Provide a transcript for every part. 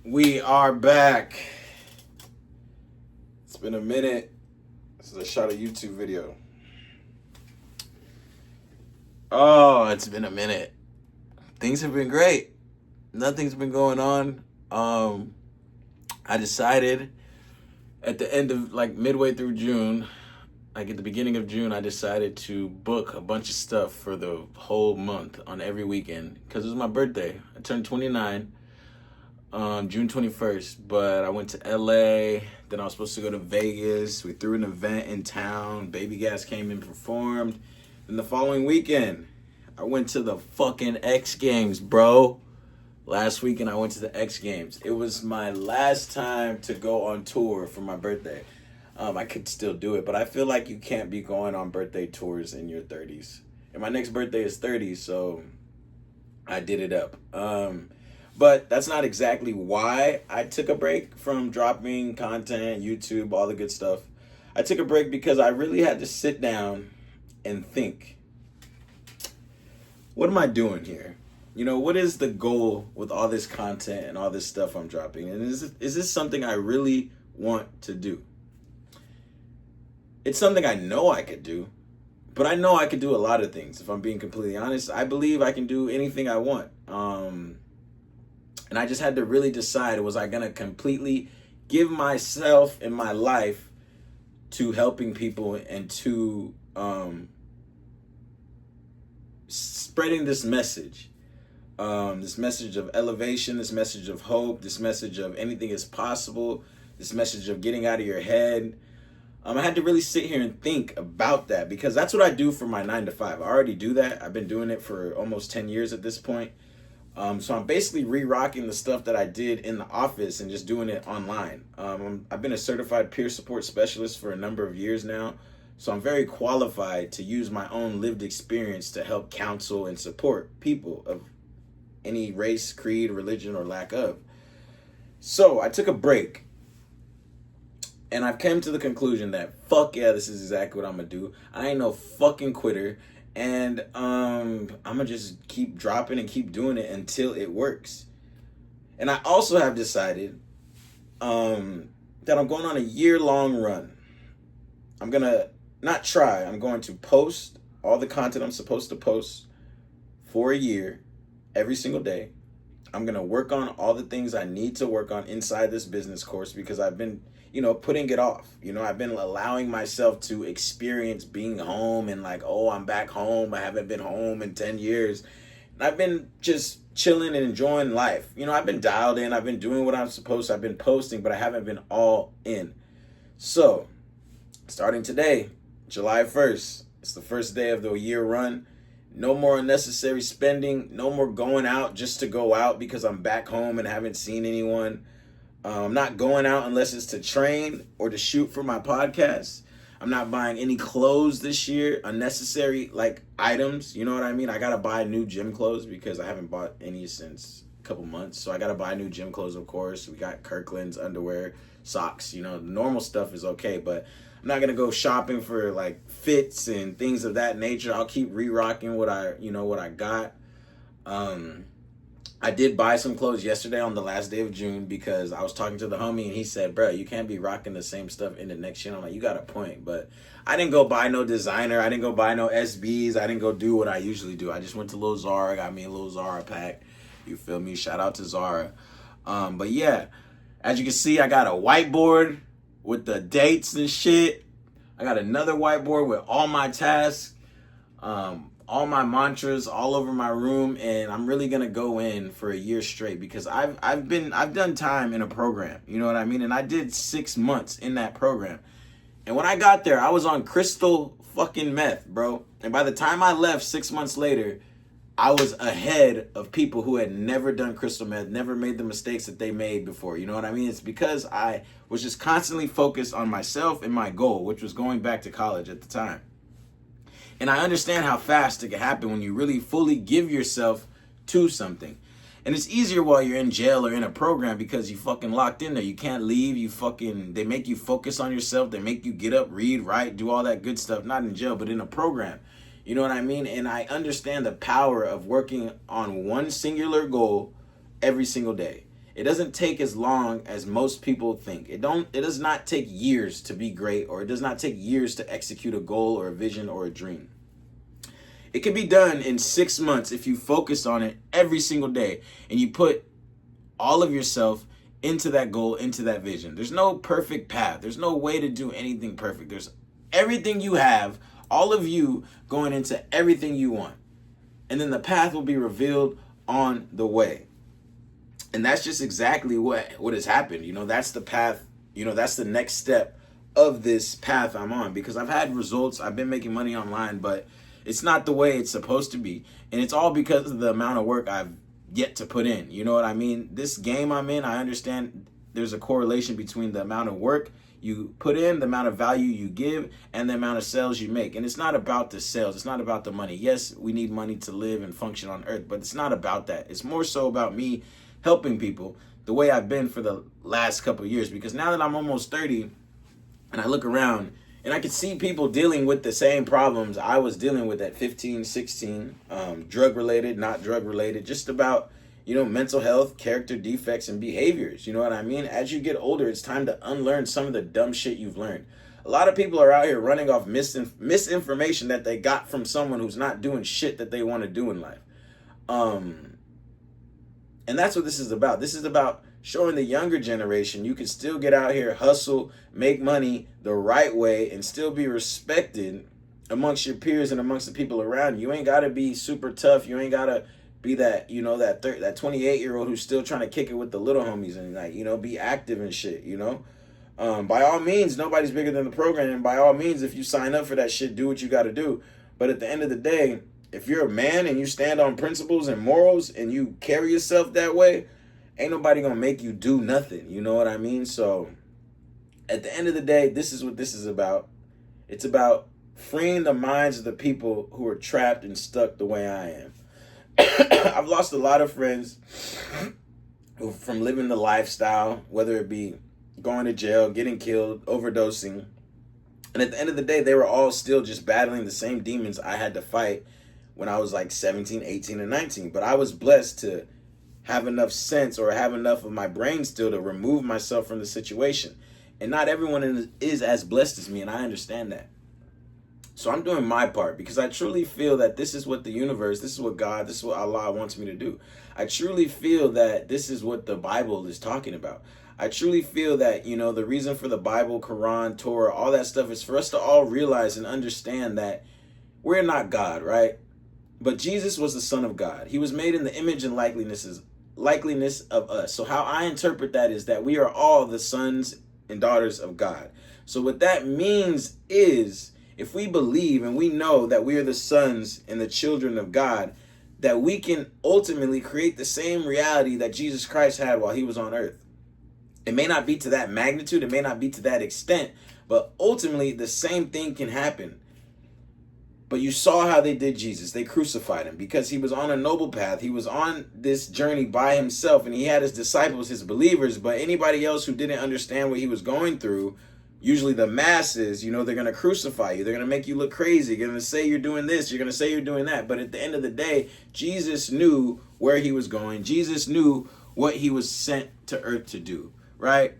We are back. It's been a minute. This is a shot of YouTube video. Oh, it's been a minute. Things have been great. Nothing's been going on. I decided at the end of midway through June, at the beginning of June, I decided to book a bunch of stuff for the whole month on every weekend because it was my birthday. I turned 29. June 21st, but I went to LA, then I was supposed to go to Vegas. We threw an event in town. Baby Gas came and performed. Then the following weekend, I went to the fucking X Games, bro. Last weekend, I went to the X Games. It was my last time to go on tour for my birthday. I could still do it, but I feel like you can't be going on birthday tours in your 30s. And my next birthday is 30, so I did it up. But that's not exactly why I took a break from dropping content, YouTube, all the good stuff. I took a break because I really had to sit down and think, what am I doing here? You know, what is the goal with all this content and all this stuff I'm dropping? And is this something I really want to do? It's something I know I could do, but I know I could do a lot of things. If I'm being completely honest, I believe I can do anything I want. And I just had to really decide, was I going to completely give myself and my life to helping people and to spreading this message of elevation, this message of hope, this message of anything is possible, this message of getting out of your head. I had to really sit here and think about that because that's what I do for my 9 to 5. I already do that. I've been doing it for almost 10 years at this point. So I'm basically re-rocking the stuff that I did in the office and just doing it online. I've been a certified peer support specialist for a number of years now. So I'm very qualified to use my own lived experience to help counsel and support people of any race, creed, religion, or lack of. So I took a break. And I've come to the conclusion that, fuck yeah, this is exactly what I'm going to do. I ain't no fucking quitter. And I'm going to just keep dropping and keep doing it until it works. And I also have decided that I'm going on a year-long run. I'm going to not try. I'm going to post all the content I'm supposed to post for a year, every single day. I'm going to work on all the things I need to work on inside this business course because I've been, putting it off. I've been allowing myself to experience being home and I'm back home. I haven't been home in 10 years. And I've been just chilling and enjoying life. I've been dialed in. I've been doing what I'm supposed to. I've been posting, but I haven't been all in. So, starting today, July 1st, it's the first day of the year run. No more unnecessary spending. No more going out just to go out because I'm back home and haven't seen anyone. I'm not going out unless it's to train or to shoot for my podcast. I'm not buying any clothes this year, unnecessary items. You know what I mean? I got to buy new gym clothes because I haven't bought any since a couple months. So I got to buy new gym clothes, of course. We got Kirkland's underwear, socks. The normal stuff is okay, but I'm not going to go shopping for fits and things of that nature. I'll keep re-rocking what I got. I did buy some clothes yesterday on the last day of June because I was talking to the homie and he said, bro, you can't be rocking the same stuff in the next year. I'm like, you got a point. But I didn't go buy no designer. I didn't go buy no SBs. I didn't go do what I usually do. I just went to Lil Zara, got me a little Zara pack. You feel me? Shout out to Zara. But yeah, as you can see, I got a whiteboard with the dates and shit. I got another whiteboard with all my tasks. All my mantras all over my room, and I'm really gonna go in for a year straight because I've done time in a program, you know what I mean? And I did 6 months in that program. And when I got there, I was on crystal fucking meth, bro. And by the time I left 6 months later, I was ahead of people who had never done crystal meth, never made the mistakes that they made before. You know what I mean? It's because I was just constantly focused on myself and my goal, which was going back to college at the time. And I understand how fast it can happen when you really fully give yourself to something. And it's easier while you're in jail or in a program because you fucking locked in there. You can't leave. They make you focus on yourself. They make you get up, read, write, do all that good stuff. Not in jail, but in a program. You know what I mean? And I understand the power of working on one singular goal every single day. It doesn't take as long as most people think. It does not take years to be great, or it does not take years to execute a goal or a vision or a dream. It can be done in 6 months if you focus on it every single day and you put all of yourself into that goal, into that vision. There's no perfect path. There's no way to do anything perfect. There's everything you have, all of you going into everything you want. And then the path will be revealed on the way. And that's just exactly what has happened. You know, that's the path, you know, that's the next step of this path I'm on, because I've had results. I've been making money online, but it's not the way it's supposed to be. And it's all because of the amount of work I've yet to put in. You know what I mean? This game I'm in, I understand there's a correlation between the amount of work you put in, the amount of value you give, and the amount of sales you make. And it's not about the sales. It's not about the money. Yes, we need money to live and function on earth, but it's not about that. It's more so about me helping people the way I've been for the last couple of years. Because now that I'm almost 30 and I look around and I can see people dealing with the same problems I was dealing with at 15, 16, drug related, not drug related, just about, you know, mental health, character defects, and behaviors. You know what I mean? As you get older, it's time to unlearn some of the dumb shit you've learned. A lot of people are out here running off misinformation that they got from someone who's not doing shit that they want to do in life. And that's what this is about. This is about showing the younger generation you can still get out here, hustle, make money the right way, and still be respected amongst your peers and amongst the people around you. You ain't got to be super tough. You ain't got to be that, you know, that 28-year-old who's still trying to kick it with the little homies and, like, you know, be active and shit, you know. By all means, nobody's bigger than the program. And by all means, if you sign up for that shit, do what you got to do. But at the end of the day, if you're a man and you stand on principles and morals and you carry yourself that way, ain't nobody gonna make you do nothing. You know what I mean? So at the end of the day, this is what this is about. It's about freeing the minds of the people who are trapped and stuck the way I am. I've lost a lot of friends from living the lifestyle, whether it be going to jail, getting killed, overdosing. And at the end of the day, they were all still just battling the same demons I had to fight when I was like 17, 18, and 19. But I was blessed to have enough sense, or have enough of my brain still, to remove myself from the situation. And not everyone is as blessed as me, and I understand that. So I'm doing my part, because I truly feel that this is what the universe, this is what God, this is what Allah wants me to do. I truly feel that this is what the Bible is talking about. I truly feel that, you know, the reason for the Bible, Quran, Torah, all that stuff is for us to all realize and understand that we're not God, right? But Jesus was the Son of God. He was made in the image and likeness of us. So how I interpret that is that we are all the sons and daughters of God. So what that means is, if we believe and we know that we are the sons and the children of God, that we can ultimately create the same reality that Jesus Christ had while he was on earth. It may not be to that magnitude, it may not be to that extent, but ultimately the same thing can happen. But you saw how they did Jesus. They crucified him because he was on a noble path. He was on this journey by himself, and he had his disciples, his believers. But anybody else who didn't understand what he was going through, usually the masses, you know, they're going to crucify you. They're going to make you look crazy. They're going to say you're doing this. You're going to say you're doing that. But at the end of the day, Jesus knew where he was going. Jesus knew what he was sent to earth to do, right?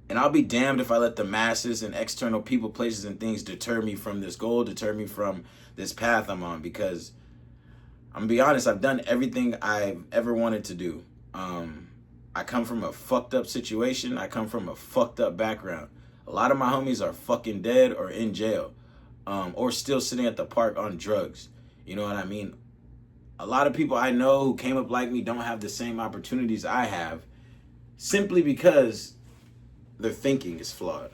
And I'll be damned if I let the masses and external people, places, and things deter me from this goal, deter me from this path I'm on. Because I'm going to be honest, I've done everything I've ever wanted to do. I come from a fucked up situation. I come from a fucked up background. A lot of my homies are fucking dead or in jail, or still sitting at the park on drugs. You know what I mean? A lot of people I know who came up like me don't have the same opportunities I have, simply because their thinking is flawed.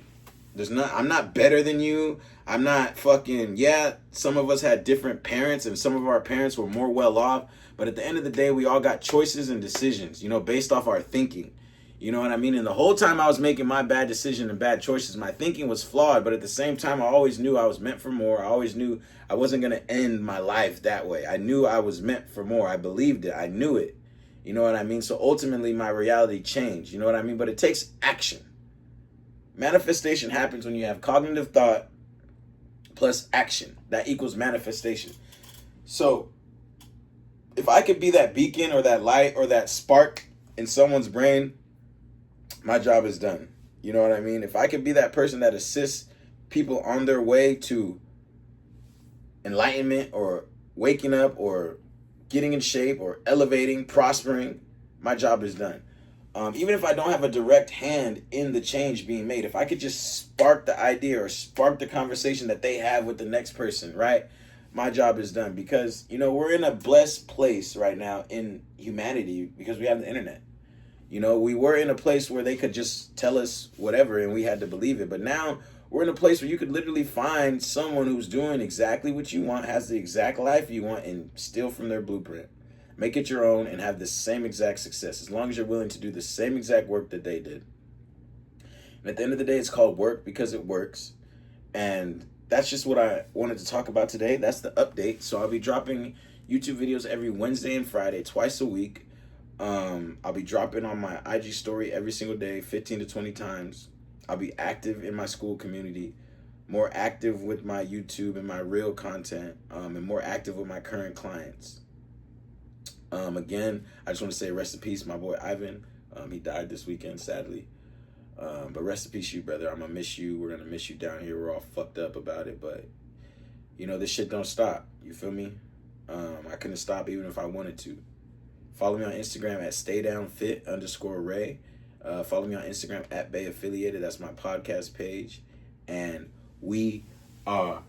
I'm not better than you. I'm not fucking, yeah, some of us had different parents and some of our parents were more well off. But at the end of the day, we all got choices and decisions, you know, based off our thinking. You know what I mean? And the whole time I was making my bad decision and bad choices, my thinking was flawed. But at the same time, I always knew I was meant for more. I always knew I wasn't going to end my life that way. I knew I was meant for more. I believed it. I knew it. You know what I mean? So ultimately, my reality changed. You know what I mean? But it takes action. Manifestation happens when you have cognitive thought plus action. That equals manifestation. So if I could be that beacon or that light or that spark in someone's brain, my job is done. You know what I mean? If I could be that person that assists people on their way to enlightenment or waking up or getting in shape or elevating, prospering, my job is done. Even if I don't have a direct hand in the change being made, if I could just spark the idea or spark the conversation that they have with the next person, right? My job is done. Because, we're in a blessed place right now in humanity because we have the internet. We were in a place where they could just tell us whatever and we had to believe it. But now we're in a place where you could literally find someone who's doing exactly what you want, has the exact life you want, and steal from their blueprint. Make it your own and have the same exact success, as long as you're willing to do the same exact work that they did. And at the end of the day, it's called work because it works. And that's just what I wanted to talk about today. That's the update. So I'll be dropping YouTube videos every Wednesday and Friday, twice a week. I'll be dropping on my IG story every single day, 15 to 20 times. I'll be active in my school community, more active with my YouTube and my real content, and more active with my current clients. Again, I just want to say rest in peace, my boy Ivan. He died this weekend, sadly. But rest in peace, you brother. I'm gonna miss you. We're gonna miss you down here. We're all fucked up about it, but this shit don't stop. You feel me? I couldn't stop even if I wanted to. Follow me on Instagram at staydownfit_Ray. Follow me on Instagram at Bay Affiliated. That's my podcast page. And we are